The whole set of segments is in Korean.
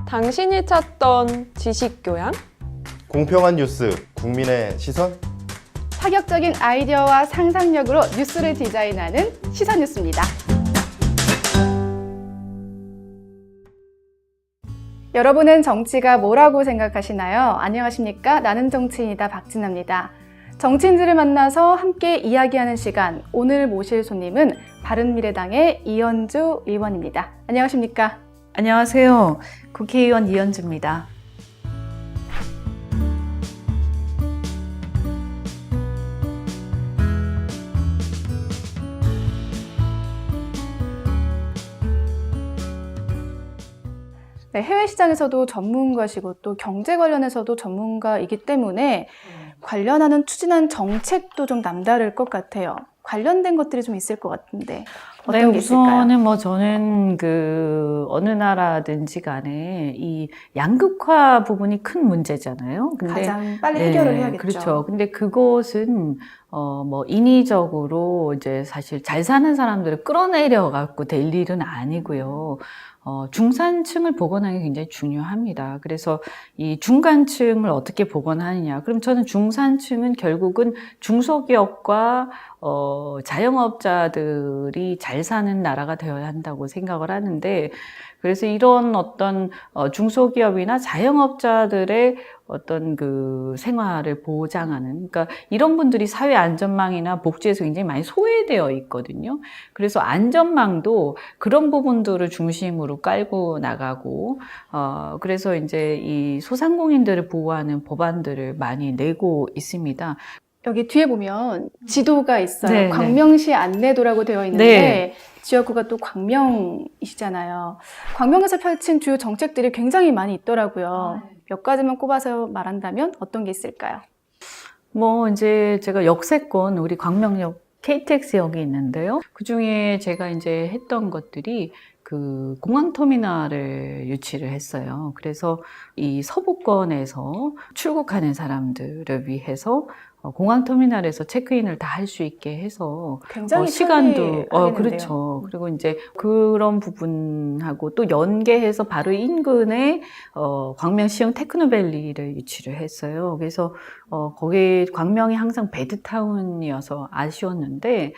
당신이 찾던 지식교양? 공평한 뉴스, 국민의 시선? 파격적인 아이디어와 상상력으로 뉴스를 디자인하는 시선뉴스입니다. 여러분은 정치가 뭐라고 생각하시나요? 안녕하십니까? 나는 정치인이다 박진아입니다. 정치인들을 만나서 함께 이야기하는 시간, 오늘 모실 손님은 바른미래당의 이현주 의원입니다. 안녕하십니까? 안녕하세요. 국회의원 이현주입니다. 네, 해외 시장에서도 전문가시고 또 경제 관련해서도 전문가이기 때문에 관련하는 추진한 정책도 좀 남다를 것 같아요. 관련된 것들이 좀 있을 것 같은데 어떤 게 있을까요? 우선은 저는 어느 나라든지 간에 이 양극화 부분이 큰 문제잖아요. 근데 가장 빨리 해결을 해야겠죠. 그렇죠. 근데 그것은 인위적으로 이제 사실 잘 사는 사람들을 끌어내려 갖고 될 일은 아니고요. 중산층을 복원하는 게 굉장히 중요합니다. 그래서 이 중간층을 어떻게 복원하느냐. 그럼 저는 중산층은 결국은 중소기업과 자영업자들이 잘 사는 나라가 되어야 한다고 생각을 하는데, 그래서 이런 어떤 중소기업이나 자영업자들의 어떤 그 생활을 보장하는, 그러니까 이런 분들이 사회 안전망이나 복지에서 굉장히 많이 소외되어 있거든요. 그래서 안전망도 그런 부분들을 중심으로 깔고 나가고, 그래서 이제 이 소상공인들을 보호하는 법안들을 많이 내고 있습니다. 여기 뒤에 보면 지도가 있어요. 네, 광명시 안내도라고 되어 있는데 네. 지역구가 또 광명이시잖아요. 광명에서 펼친 주요 정책들이 굉장히 많이 있더라고요. 몇 가지만 꼽아서 말한다면 어떤 게 있을까요? 이제 제가 역세권, 우리 광명역 KTX역이 있는데요. 그 중에 제가 이제 했던 것들이 그 공항터미널을 유치를 했어요. 그래서 이 서부권에서 출국하는 사람들을 위해서 공항터미널에서 체크인을 다 할 수 있게 해서 굉장히 시간도 편리하겠는데요. 그렇죠. 그리고 이제 그런 부분하고 또 연계해서 바로 인근에 광명시형 테크노밸리를 유치를 했어요. 그래서 거기 광명이 항상 배드타운이어서 아쉬웠는데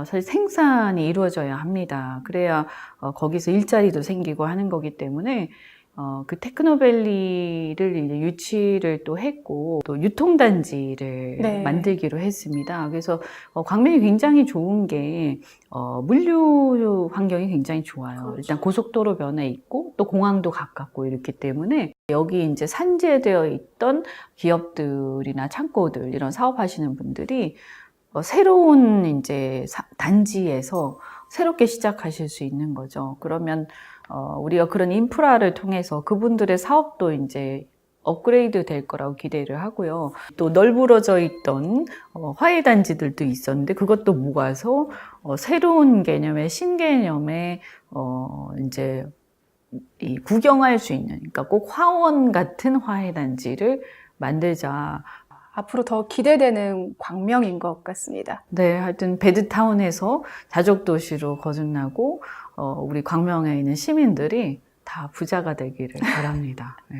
사실 생산이 이루어져야 합니다. 그래야 거기서 일자리도 생기고 하는 거기 때문에 그 테크노밸리를 이제 유치를 또 했고, 또 유통단지를 네. 만들기로 했습니다. 그래서 광명이 굉장히 좋은 게 물류 환경이 굉장히 좋아요. 그렇죠. 일단 고속도로 면에 있고 또 공항도 가깝고 이렇기 때문에 여기 이제 산재되어 있던 기업들이나 창고들 이런 사업하시는 분들이 새로운 이제 단지에서 새롭게 시작하실 수 있는 거죠. 그러면 우리가 그런 인프라를 통해서 그분들의 사업도 이제 업그레이드 될 거라고 기대를 하고요. 또 널브러져 있던 화훼단지들도 있었는데 그것도 모아서 새로운 개념의 신개념의 이제 이 구경할 수 있는, 그러니까 꼭 화원 같은 화훼단지를 만들자. 앞으로 더 기대되는 광명인 것 같습니다. 네, 하여튼 배드타운에서 자족도시로 거듭나고 우리 광명에 있는 시민들이 다 부자가 되기를 바랍니다. 네.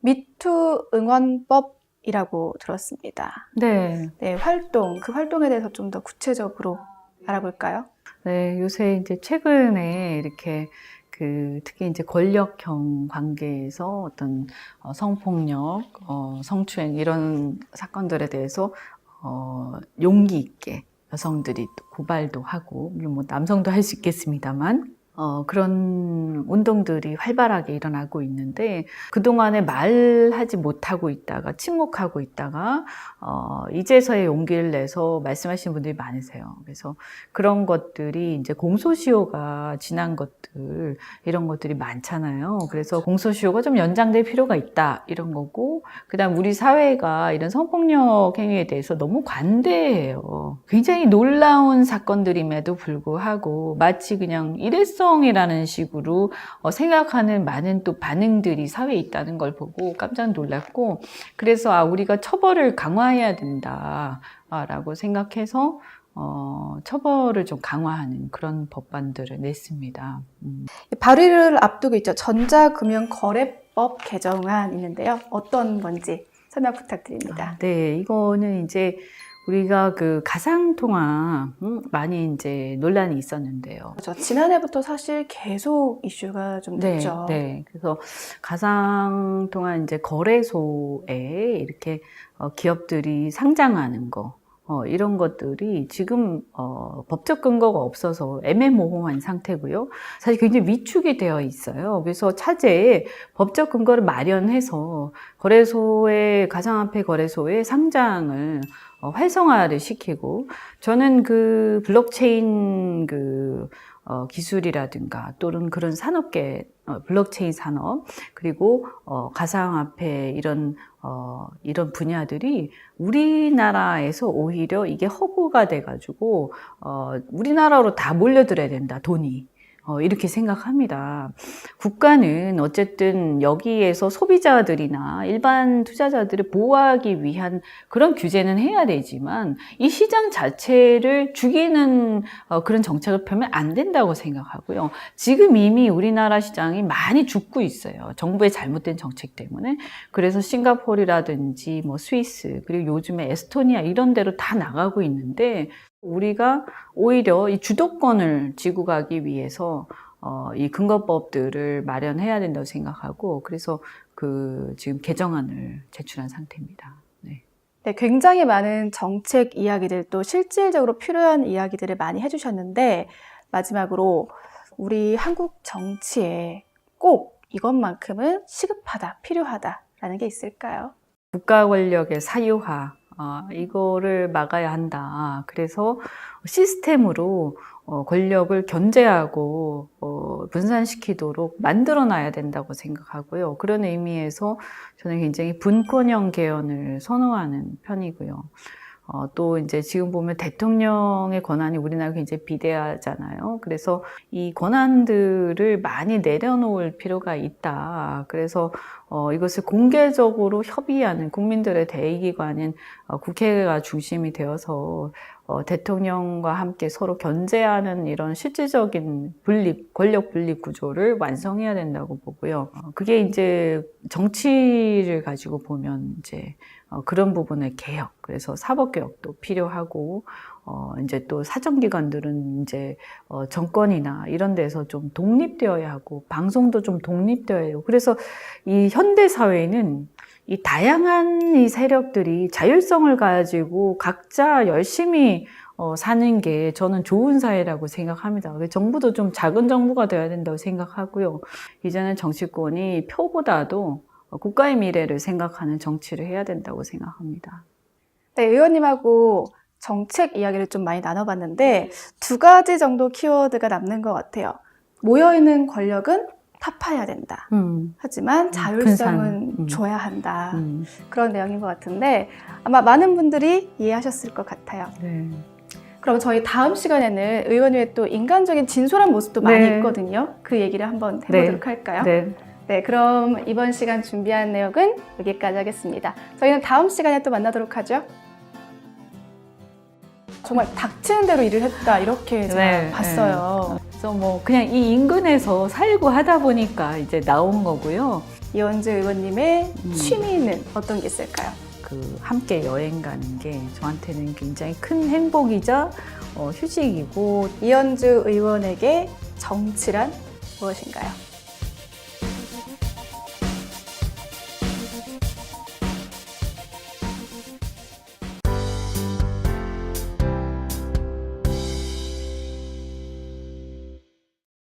미투 응원법이라고 들었습니다. 네. 네, 그 활동에 대해서 좀 더 구체적으로 알아볼까요? 네, 요새 이제 최근에 이렇게 특히 이제 권력형 관계에서 어떤 성폭력, 성추행 이런 사건들에 대해서 용기 있게 여성들이 또 고발도 하고, 물론 남성도 할 수 있겠습니다만, 그런 운동들이 활발하게 일어나고 있는데, 그동안에 말하지 못하고 있다가, 침묵하고 있다가, 이제서야 용기를 내서 말씀하시는 분들이 많으세요. 그래서 그런 것들이 이제 공소시효가 지난 것들, 이런 것들이 많잖아요. 그래서 공소시효가 좀 연장될 필요가 있다, 이런 거고, 그 다음 우리 사회가 이런 성폭력 행위에 대해서 너무 관대해요. 굉장히 놀라운 사건들임에도 불구하고, 마치 그냥 일회성이라는 식으로 생각하는 많은 또 반응들이 사회에 있다는 걸 보고 깜짝 놀랐고, 그래서 우리가 처벌을 강화해야 된다라고 생각해서 처벌을 좀 강화하는 그런 법안들을 냈습니다. 발의를 앞두고 있죠. 전자금융거래법 개정안 있는데요. 어떤 건지 설명 부탁드립니다. 네, 이거는 이제 우리가 그 가상통화 많이 이제 논란이 있었는데요. 그렇죠. 지난해부터 사실 계속 이슈가 좀 됐죠. 네. 그래서 가상통화 이제 거래소에 이렇게 기업들이 상장하는 거, 이런 것들이 지금 법적 근거가 없어서 애매모호한 상태고요. 사실 굉장히 위축이 되어 있어요. 그래서 차제에 법적 근거를 마련해서 가상화폐 거래소의 상장을 활성화를 시키고, 저는 그 블록체인 기술이라든가 또는 그런 산업계, 블록체인 산업, 그리고 가상화폐 이런 분야들이 우리나라에서 오히려 이게 허브가 돼가지고 우리나라로 다 몰려들어야 된다, 돈이. 이렇게 생각합니다. 국가는 어쨌든 여기에서 소비자들이나 일반 투자자들을 보호하기 위한 그런 규제는 해야 되지만 이 시장 자체를 죽이는 그런 정책을 펴면 안 된다고 생각하고요. 지금 이미 우리나라 시장이 많이 죽고 있어요. 정부의 잘못된 정책 때문에. 그래서 싱가포르라든지 뭐 스위스, 그리고 요즘에 에스토니아 이런 데로 다 나가고 있는데, 우리가 오히려 이 주도권을 쥐고 가기 위해서 이 근거법들을 마련해야 된다고 생각하고, 그래서 지금 개정안을 제출한 상태입니다. 네. 네, 굉장히 많은 정책 이야기들 또 실질적으로 필요한 이야기들을 많이 해주셨는데, 마지막으로 우리 한국 정치에 꼭 이것만큼은 시급하다, 필요하다라는 게 있을까요? 국가 권력의 사유화, 이거를 막아야 한다. 그래서 시스템으로 권력을 견제하고 분산시키도록 만들어놔야 된다고 생각하고요. 그런 의미에서 저는 굉장히 분권형 개헌을 선호하는 편이고요. 또 이제 지금 보면 대통령의 권한이 우리나라 굉장히 비대하잖아요. 그래서 이 권한들을 많이 내려놓을 필요가 있다. 그래서 이것을 공개적으로 협의하는 국민들의 대의기관인 국회가 중심이 되어서 대통령과 함께 서로 견제하는 이런 실질적인 권력 분립 구조를 완성해야 된다고 보고요. 그게 이제 정치를 가지고 보면 이제 그런 부분의 개혁, 그래서 사법개혁도 필요하고, 이제 또 사정기관들은 이제 정권이나 이런 데서 좀 독립되어야 하고, 방송도 좀 독립되어야 해요. 그래서 이 현대사회는 이 다양한 이 세력들이 자율성을 가지고 각자 열심히 사는 게 저는 좋은 사회라고 생각합니다. 정부도 좀 작은 정부가 되어야 된다고 생각하고요. 이제는 정치권이 표보다도 국가의 미래를 생각하는 정치를 해야 된다고 생각합니다. 네, 의원님하고 정책 이야기를 좀 많이 나눠봤는데 두 가지 정도 키워드가 남는 것 같아요. 모여있는 권력은 타파해야 된다. 하지만 자율성은 분산. 줘야 한다. 그런 내용인 것 같은데 아마 많은 분들이 이해하셨을 것 같아요. 네. 그럼 저희 다음 시간에는 의원님의 또 인간적인 진솔한 모습도 많이 네. 있거든요. 그 얘기를 한번 해보도록 할까요? 네. 네, 그럼 이번 시간 준비한 내용은 여기까지 하겠습니다. 저희는 다음 시간에 또 만나도록 하죠. 정말 닥치는 대로 일을 했다 이렇게 제가 봤어요. 그래서 뭐 그냥 이 인근에서 살고 하다 보니까 이제 나온 거고요. 이원주 의원님의 취미는 어떤 게 있을까요? 함께 여행 가는 게 저한테는 굉장히 큰 행복이자 휴식이고. 이원주 의원에게 정치란 무엇인가요?